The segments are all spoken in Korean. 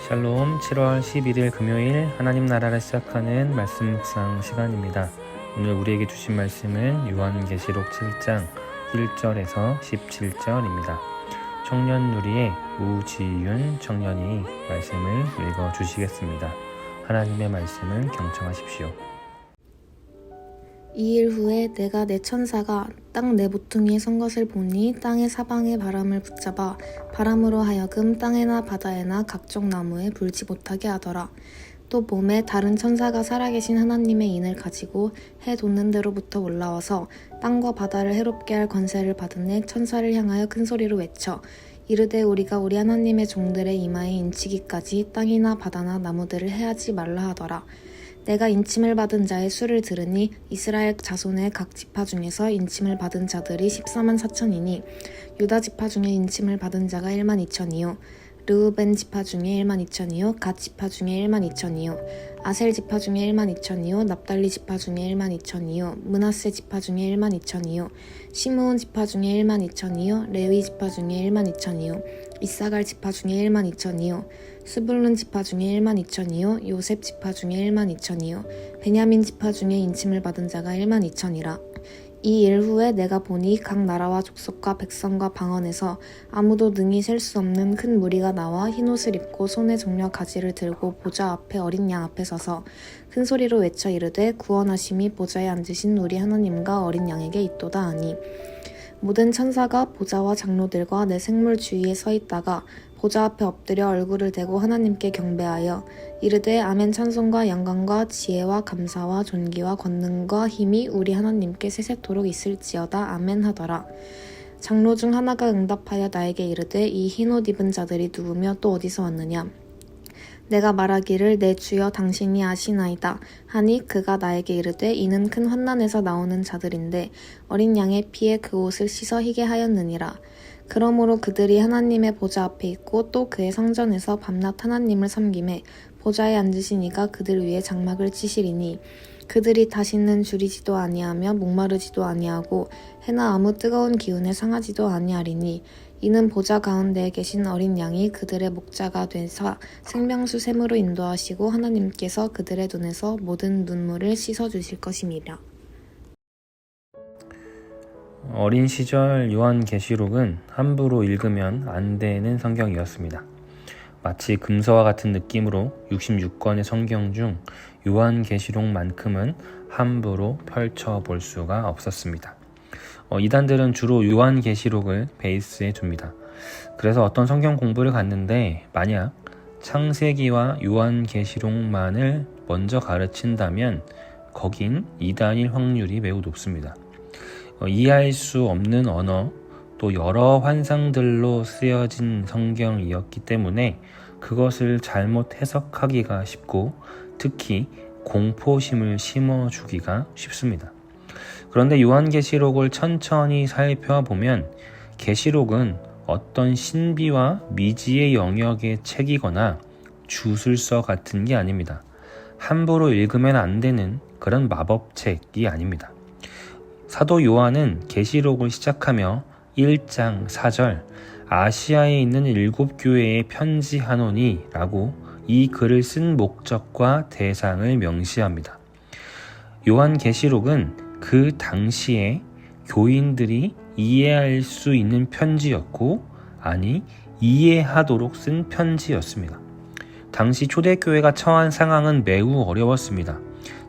샬롬. 7월 11일 금요일 하나님 나라를 시작하는 말씀 묵상 시간입니다. 오늘 우리에게 주신 말씀은 요한계시록 7장 1절에서 17절입니다. 청년 누리의 우지윤 청년이 말씀을 읽어주시겠습니다. 하나님의 말씀을 경청하십시오. 2일 후에 내가 내 천사가 땅 내 모퉁이에 선 것을 보니 땅의 사방의 바람을 붙잡아 바람으로 하여금 땅에나 바다에나 각종 나무에 불지 못하게 하더라. 또 봄에 다른 천사가 살아계신 하나님의 인을 가지고 해 돋는 데로부터 올라와서 땅과 바다를 해롭게 할 권세를 받은 애 천사를 향하여 큰 소리로 외쳐 이르되 우리가 우리 하나님의 종들의 이마에 인치기까지 땅이나 바다나 나무들을 해하지 말라 하더라. 내가 인침을 받은 자의 수를 들으니 이스라엘 자손의 각 지파 중에서 인침을 받은 자들이 14만 4천이니 유다 지파 중에 인침을 받은 자가 1만 2천이요 르우벤 지파 중에 1만 2천이요 갓 지파 중에 1만 2천이요 아셀 지파 중에 1만 2천이요 납달리 지파 중에 1만 2천이요 므낫세 지파 중에 1만 2천이요 시므온 지파 중에 1만 2천이요 레위 지파 중에 1만 2천이요 이사갈 지파 중에 1만 2천이요 스불룬 지파 중에 1만 2천이요 요셉 지파 중에 1만 2천이요 베냐민 지파 중에 인침을 받은 자가 1만 2천이라. 이 일 후에 내가 보니 각 나라와 족속과 백성과 방언에서 아무도 능히 셀 수 없는 큰 무리가 나와 흰옷을 입고 손에 정려 가지를 들고 보좌 앞에 어린 양 앞에 서서 큰 소리로 외쳐 이르되 구원하심이 보좌에 앉으신 우리 하나님과 어린 양에게 있도다 하니 모든 천사가 보좌와 장로들과 내 생물 주위에 서 있다가 보좌 앞에 엎드려 얼굴을 대고 하나님께 경배하여 이르되 아멘. 찬송과 영광과 지혜와 감사와 존귀와 권능과 힘이 우리 하나님께 세세토록 있을지어다. 아멘 하더라. 장로 중 하나가 응답하여 나에게 이르되 이 흰옷 입은 자들이 누구며 또 어디서 왔느냐. 내가 말하기를 내 주여 당신이 아시나이다 하니 그가 나에게 이르되 이는 큰 환난에서 나오는 자들인데 어린 양의 피에 그 옷을 씻어 희게 하였느니라. 그러므로 그들이 하나님의 보좌 앞에 있고 또 그의 성전에서 밤낮 하나님을 섬기매 보좌에 앉으신 이가 그들 위에 장막을 치시리니 그들이 다시는 줄이지도 아니하며 목마르지도 아니하고 해나 아무 뜨거운 기운에 상하지도 아니하리니 이는 보좌 가운데에 계신 어린 양이 그들의 목자가 되사 생명수 샘으로 인도하시고 하나님께서 그들의 눈에서 모든 눈물을 씻어주실 것임이라. 어린 시절 요한계시록은 함부로 읽으면 안 되는 성경이었습니다. 마치 금서와 같은 느낌으로 66권의 성경 중 요한계시록만큼은 함부로 펼쳐볼 수가 없었습니다. 이단들은 주로 요한계시록을 베이스에 둡니다. 그래서 어떤 성경 공부를 갔는데 만약 창세기와 요한계시록만을 먼저 가르친다면 거긴 이단일 확률이 매우 높습니다. 이해할 수 없는 언어 또 여러 환상들로 쓰여진 성경이었기 때문에 그것을 잘못 해석하기가 쉽고 특히 공포심을 심어주기가 쉽습니다. 그런데 요한계시록을 천천히 살펴보면 계시록은 어떤 신비와 미지의 영역의 책이거나 주술서 같은 게 아닙니다. 함부로 읽으면 안 되는 그런 마법책이 아닙니다. 사도 요한은 계시록을 시작하며 1장 4절 아시아에 있는 7교회에 편지하노니 라고 이 글을 쓴 목적과 대상을 명시합니다. 요한계시록은 그 당시에 교인들이 이해할 수 있는 편지였고 아니 이해하도록 쓴 편지였습니다. 당시 초대교회가 처한 상황은 매우 어려웠습니다.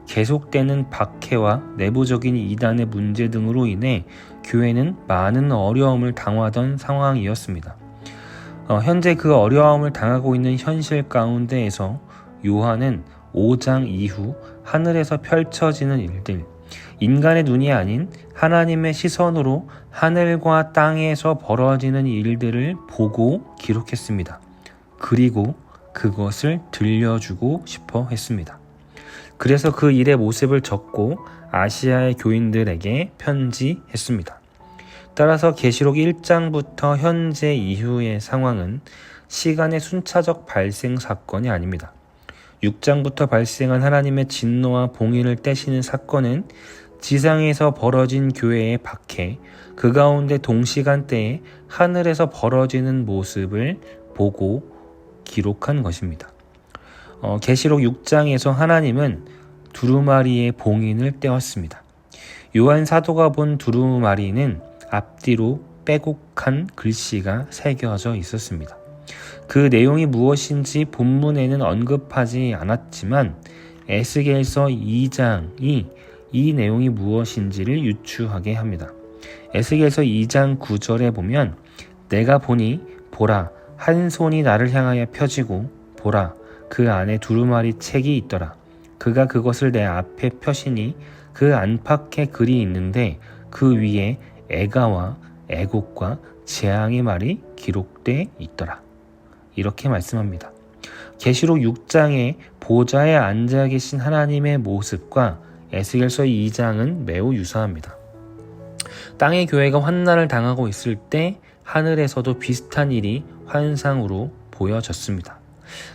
계속되는 박해와 내부적인 이단의 문제 등으로 인해 교회는 많은 어려움을 당하던 상황이었습니다. 현재 그 어려움을 당하고 있는 현실 가운데에서 요한은 5장 이후 하늘에서 펼쳐지는 일들, 인간의 눈이 아닌 하나님의 시선으로 하늘과 땅에서 벌어지는 일들을 보고 기록했습니다. 그리고 그것을 들려주고 싶어 했습니다. 그래서 그 일의 모습을 적고 아시아의 교인들에게 편지했습니다. 따라서 계시록 1장부터 현재 이후의 상황은 시간의 순차적 발생 사건이 아닙니다. 6장부터 발생한 하나님의 진노와 봉인을 떼시는 사건은 지상에서 벌어진 교회의 박해, 그 가운데 동시간대에 하늘에서 벌어지는 모습을 보고 기록한 것입니다. 계시록 6장에서 하나님은 두루마리의 봉인을 떼었습니다. 요한 사도가 본 두루마리는 앞뒤로 빼곡한 글씨가 새겨져 있었습니다. 그 내용이 무엇인지 본문에는 언급하지 않았지만 에스겔서 2장이 이 내용이 무엇인지를 유추하게 합니다. 에스겔서 2장 9절에 보면 내가 보니 보라 한 손이 나를 향하여 펴지고 보라 그 안에 두루마리 책이 있더라. 그가 그것을 내 앞에 펴시니 그 안팎에 글이 있는데 그 위에 애가와 애곡과 재앙의 말이 기록돼 있더라. 이렇게 말씀합니다. 계시록 6장의 보좌에 앉아 계신 하나님의 모습과 에스겔서 2장은 매우 유사합니다. 땅의 교회가 환난을 당하고 있을 때 하늘에서도 비슷한 일이 환상으로 보여졌습니다.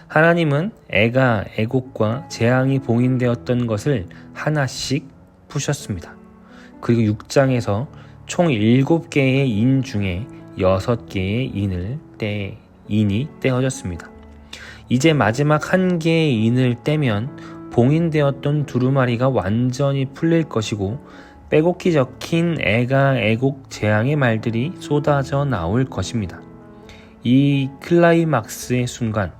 하나님은 애가, 애곡과 재앙이 봉인되었던 것을 하나씩 푸셨습니다. 그리고 6장에서 총 7개의 인 중에 6개의 인이 떼어졌습니다. 이제 마지막 1개의 인을 떼면 봉인되었던 두루마리가 완전히 풀릴 것이고 빼곡히 적힌 애가, 애곡, 재앙의 말들이 쏟아져 나올 것입니다. 이 클라이막스의 순간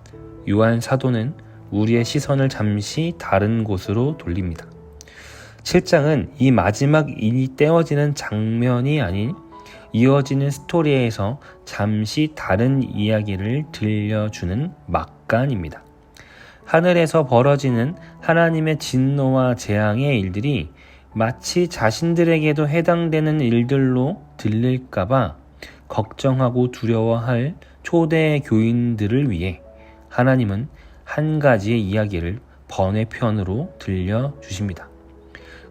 요한 사도는 우리의 시선을 잠시 다른 곳으로 돌립니다. 7장은 이 마지막 인이 떼어지는 장면이 아닌 이어지는 스토리에서 잠시 다른 이야기를 들려주는 막간입니다. 하늘에서 벌어지는 하나님의 진노와 재앙의 일들이 마치 자신들에게도 해당되는 일들로 들릴까봐 걱정하고 두려워할 초대 교인들을 위해 하나님은 한 가지의 이야기를 번외편으로 들려주십니다.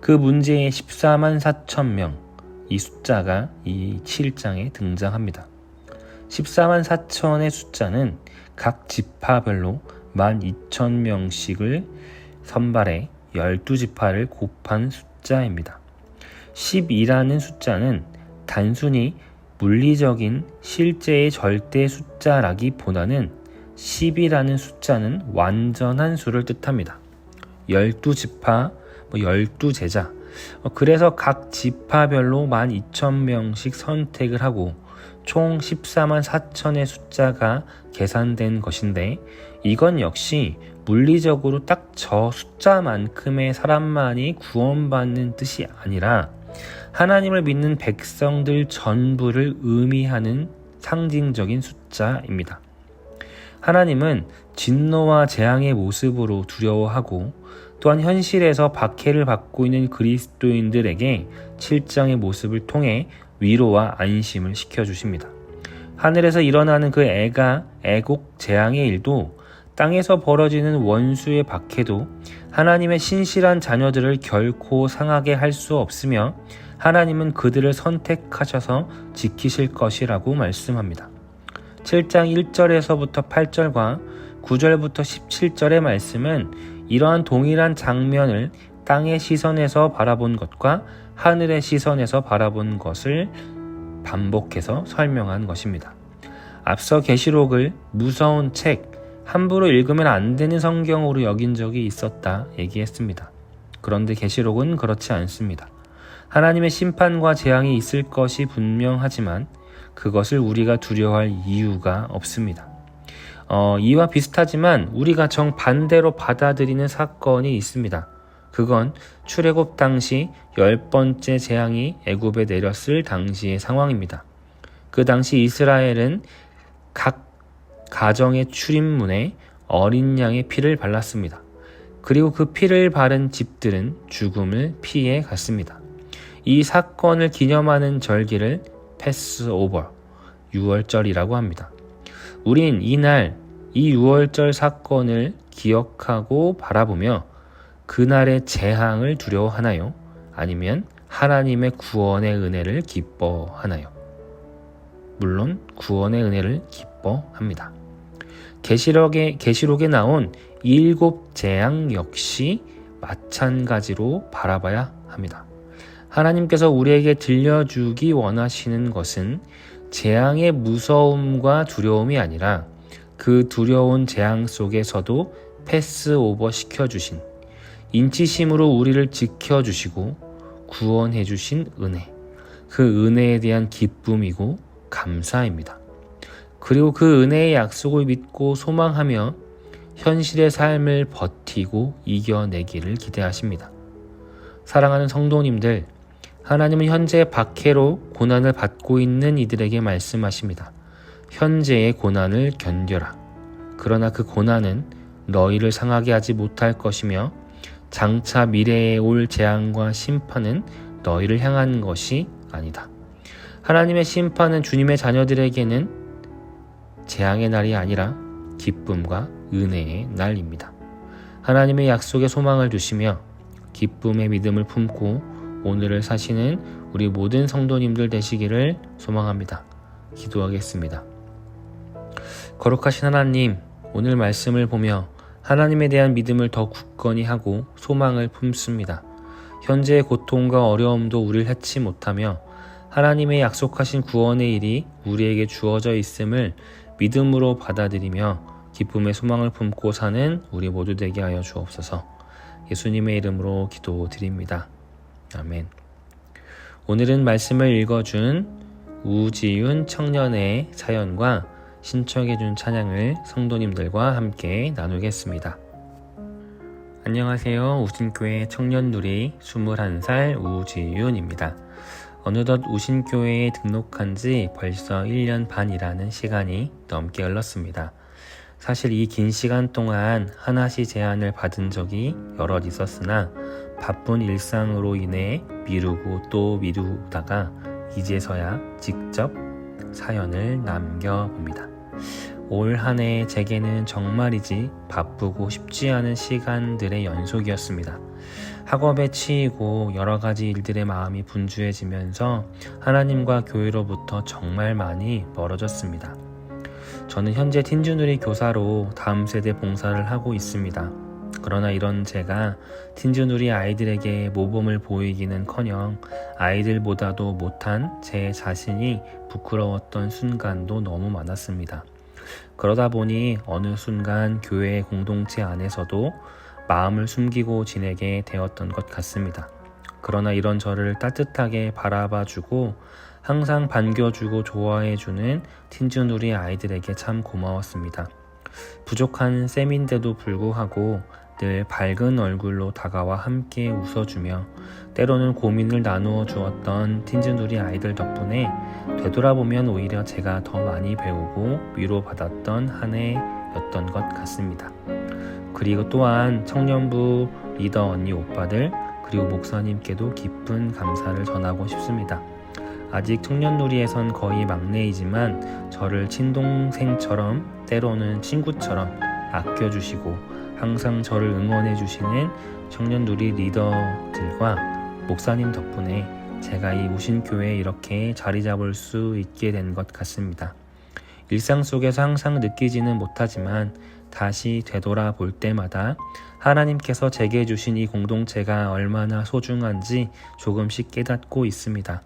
그 문제의 14만 4천 명, 이 숫자가 이 7장에 등장합니다. 14만 4천의 숫자는 각 지파별로 12,000명씩을 선발해 12지파를 곱한 숫자입니다. 10이라는 숫자는 단순히 물리적인 실제의 절대 숫자라기보다는 10이라는 숫자는 완전한 수를 뜻합니다. 12지파, 12제자. 그래서 각 지파별로 12,000명씩 선택을 하고 총 14만 4천의 숫자가 계산된 것인데 이건 역시 물리적으로 딱 저 숫자만큼의 사람만이 구원받는 뜻이 아니라 하나님을 믿는 백성들 전부를 의미하는 상징적인 숫자입니다. 하나님은 진노와 재앙의 모습으로 두려워하고 또한 현실에서 박해를 받고 있는 그리스도인들에게 7장의 모습을 통해 위로와 안심을 시켜주십니다. 하늘에서 일어나는 그 애가, 애곡, 재앙의 일도 땅에서 벌어지는 원수의 박해도 하나님의 신실한 자녀들을 결코 상하게 할 수 없으며 하나님은 그들을 선택하셔서 지키실 것이라고 말씀합니다. 7장 1절에서부터 8절과 9절부터 17절의 말씀은 이러한 동일한 장면을 땅의 시선에서 바라본 것과 하늘의 시선에서 바라본 것을 반복해서 설명한 것입니다. 앞서 계시록을 무서운 책, 함부로 읽으면 안 되는 성경으로 여긴 적이 있었다 얘기했습니다. 그런데 계시록은 그렇지 않습니다. 하나님의 심판과 재앙이 있을 것이 분명하지만 그것을 우리가 두려워할 이유가 없습니다. 이와 비슷하지만 우리가 정반대로 받아들이는 사건이 있습니다. 그건 출애굽 당시 10번째 재앙이 애굽에 내렸을 당시의 상황입니다. 그 당시 이스라엘은 각 가정의 출입문에 어린 양의 피를 발랐습니다. 그리고 그 피를 바른 집들은 죽음을 피해 갔습니다. 이 사건을 기념하는 절기를 패스오버, 유월절이라고 합니다. 우린 이날 이 유월절 사건을 기억하고 바라보며 그날의 재앙을 두려워하나요? 아니면 하나님의 구원의 은혜를 기뻐하나요? 물론 구원의 은혜를 기뻐합니다. 계시록에 나온 7 재앙 역시 마찬가지로 바라봐야 합니다. 하나님께서 우리에게 들려주기 원하시는 것은 재앙의 무서움과 두려움이 아니라 그 두려운 재앙 속에서도 패스오버 시켜주신 인치심으로 우리를 지켜주시고 구원해주신 은혜, 그 은혜에 대한 기쁨이고 감사입니다. 그리고 그 은혜의 약속을 믿고 소망하며 현실의 삶을 버티고 이겨내기를 기대하십니다. 사랑하는 성도님들, 하나님은 현재 박해로 고난을 받고 있는 이들에게 말씀하십니다. 현재의 고난을 견뎌라. 그러나 그 고난은 너희를 상하게 하지 못할 것이며 장차 미래에 올 재앙과 심판은 너희를 향한 것이 아니다. 하나님의 심판은 주님의 자녀들에게는 재앙의 날이 아니라 기쁨과 은혜의 날입니다. 하나님의 약속에 소망을 두시며 기쁨의 믿음을 품고 오늘을 사시는 우리 모든 성도님들 되시기를 소망합니다. 기도하겠습니다. 거룩하신 하나님, 오늘 말씀을 보며 하나님에 대한 믿음을 더 굳건히 하고 소망을 품습니다. 현재의 고통과 어려움도 우리를 해치 못하며 하나님의 약속하신 구원의 일이 우리에게 주어져 있음을 믿음으로 받아들이며 기쁨의 소망을 품고 사는 우리 모두 되게 하여 주옵소서. 예수님의 이름으로 기도드립니다. 아멘. 오늘은 말씀을 읽어준 우지윤 청년의 사연과 신청해준 찬양을 성도님들과 함께 나누겠습니다. 안녕하세요. 우신교회 청년누리 21살 우지윤입니다. 어느덧 우신교회에 등록한 지 벌써 1년 반이라는 시간이 넘게 흘렀습니다. 사실 이 긴 시간 동안 하나씩 제안을 받은 적이 여럿 있었으나 바쁜 일상으로 인해 미루고 또 미루다가 이제서야 직접 사연을 남겨봅니다. 올 한 해 제게는 정말이지 바쁘고 쉽지 않은 시간들의 연속이었습니다. 학업에 치이고 여러 가지 일들의 마음이 분주해지면서 하나님과 교회로부터 정말 많이 멀어졌습니다. 저는 현재 tin주누리 교사로 다음 세대 봉사를 하고 있습니다. 그러나 이런 제가 tin주누리 아이들에게 모범을 보이기는커녕 아이들보다도 못한 제 자신이 부끄러웠던 순간도 너무 많았습니다. 그러다 보니 어느 순간 교회의 공동체 안에서도 마음을 숨기고 지내게 되었던 것 같습니다. 그러나 이런 저를 따뜻하게 바라봐주고 항상 반겨주고 좋아해주는 tin주누리 아이들에게 참 고마웠습니다. 부족한 셈인데도 불구하고 늘 밝은 얼굴로 다가와 함께 웃어주며 때로는 고민을 나누어 주었던 tin주누리 아이들 덕분에 되돌아보면 오히려 제가 더 많이 배우고 위로받았던 한 해였던 것 같습니다. 그리고 또한 청년부 리더 언니 오빠들 그리고 목사님께도 깊은 감사를 전하고 싶습니다. 아직 청년누리에선 거의 막내이지만 저를 친동생처럼 때로는 친구처럼 아껴주시고 항상 저를 응원해주시는 청년누리 리더들과 목사님 덕분에 제가 이 우신교회에 이렇게 자리 잡을 수 있게 된 것 같습니다. 일상 속에서 항상 느끼지는 못하지만 다시 되돌아볼 때마다 하나님께서 제게 주신 이 공동체가 얼마나 소중한지 조금씩 깨닫고 있습니다.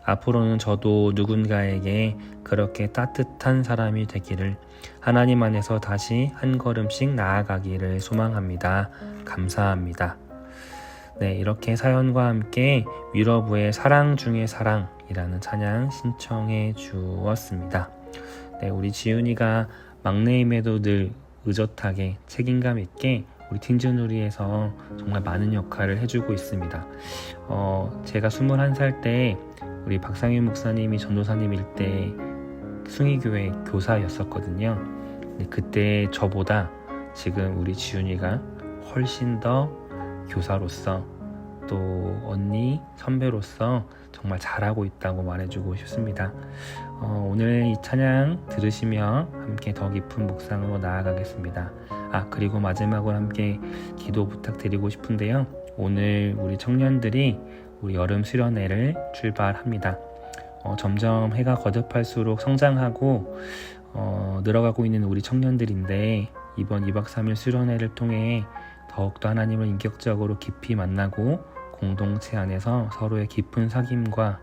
앞으로는 저도 누군가에게 그렇게 따뜻한 사람이 되기를 하나님 안에서 다시 한 걸음씩 나아가기를 소망합니다. 감사합니다. 네, 이렇게 사연과 함께 위러브의 사랑 중의 사랑이라는 찬양 신청해 주었습니다. 네, 우리 지윤이가 막내임에도 늘 의젓하게 책임감 있게 우리 tin주누리에서 정말 많은 역할을 해주고 있습니다. 제가 21살 때 우리 박상윤 목사님이 전도사님일 때 숭의교회 교사였었거든요. 근데 그때 저보다 지금 우리 지윤이가 훨씬 더 교사로서 또 언니, 선배로서 정말 잘하고 있다고 말해주고 싶습니다. 오늘 이 찬양 들으시며 함께 더 깊은 묵상으로 나아가겠습니다. 그리고 마지막으로 함께 기도 부탁드리고 싶은데요. 오늘 우리 청년들이 우리 여름 수련회를 출발합니다. 점점 해가 거듭할수록 성장하고 늘어가고 있는 우리 청년들인데 이번 2박 3일 수련회를 통해 더욱더 하나님을 인격적으로 깊이 만나고 공동체 안에서 서로의 깊은 사귐과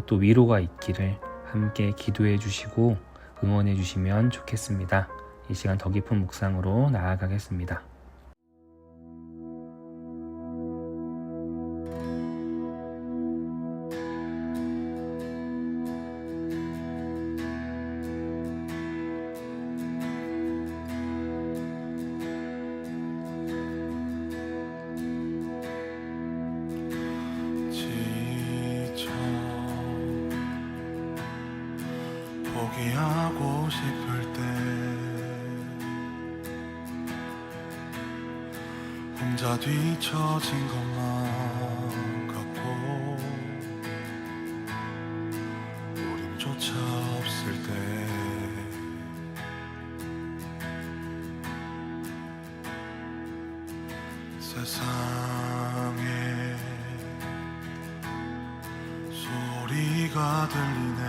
또 위로가 있기를 함께 기도해 주시고 응원해 주시면 좋겠습니다. 이 시간 더 깊은 묵상으로 나아가겠습니다. 지쳐 포기하고 싶을 때 혼자 뒤처진 것만 같고 우림조차 없을 때 세상에 소리가 들리네.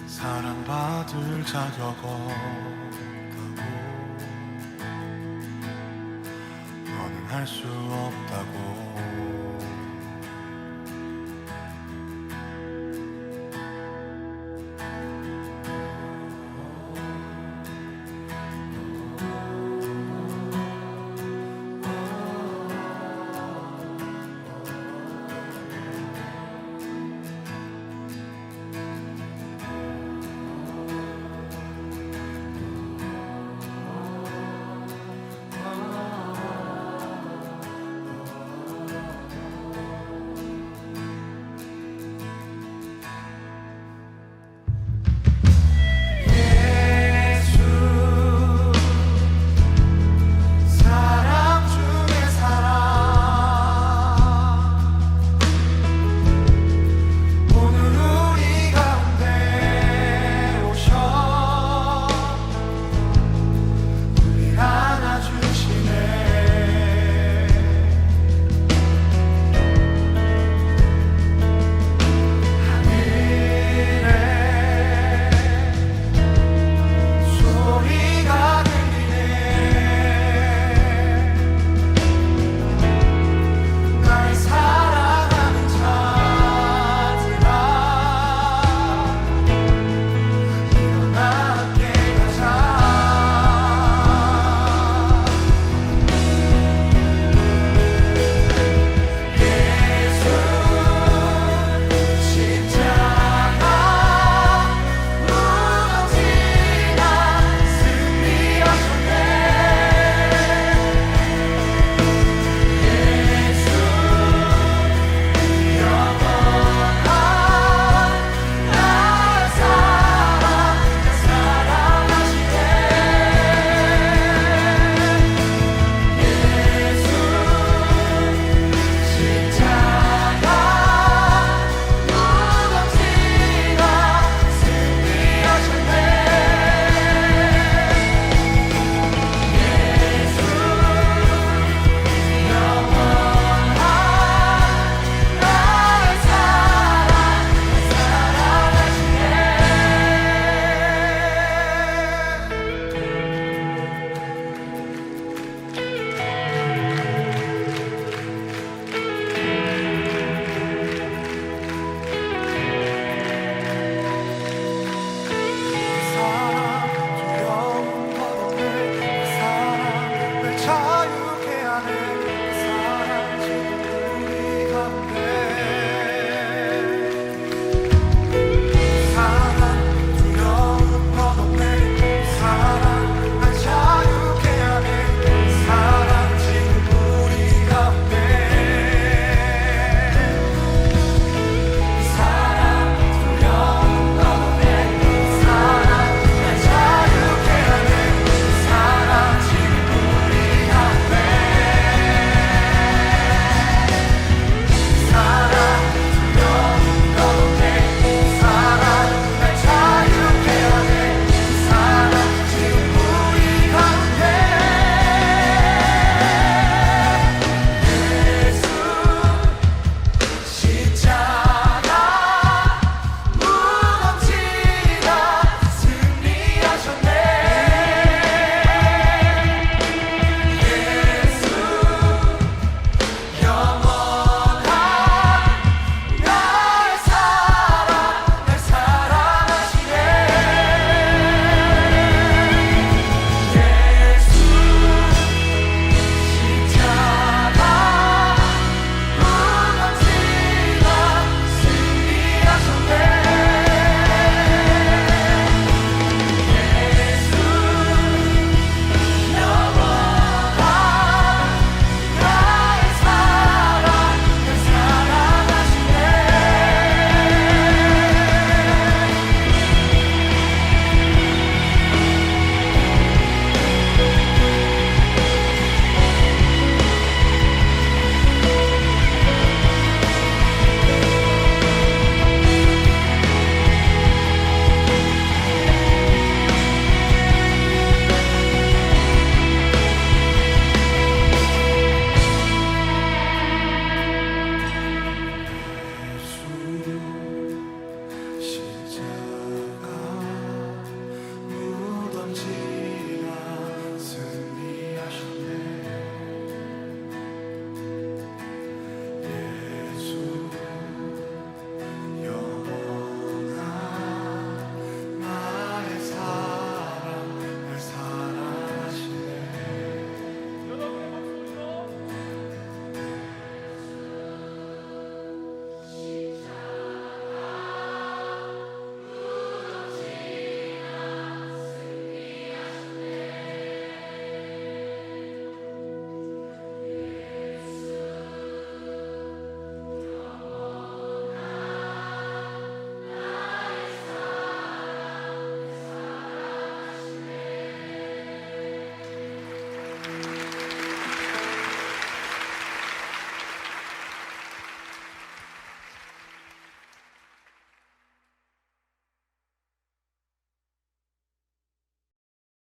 사랑받을 자격 없다고, 너는 할 수 없다고.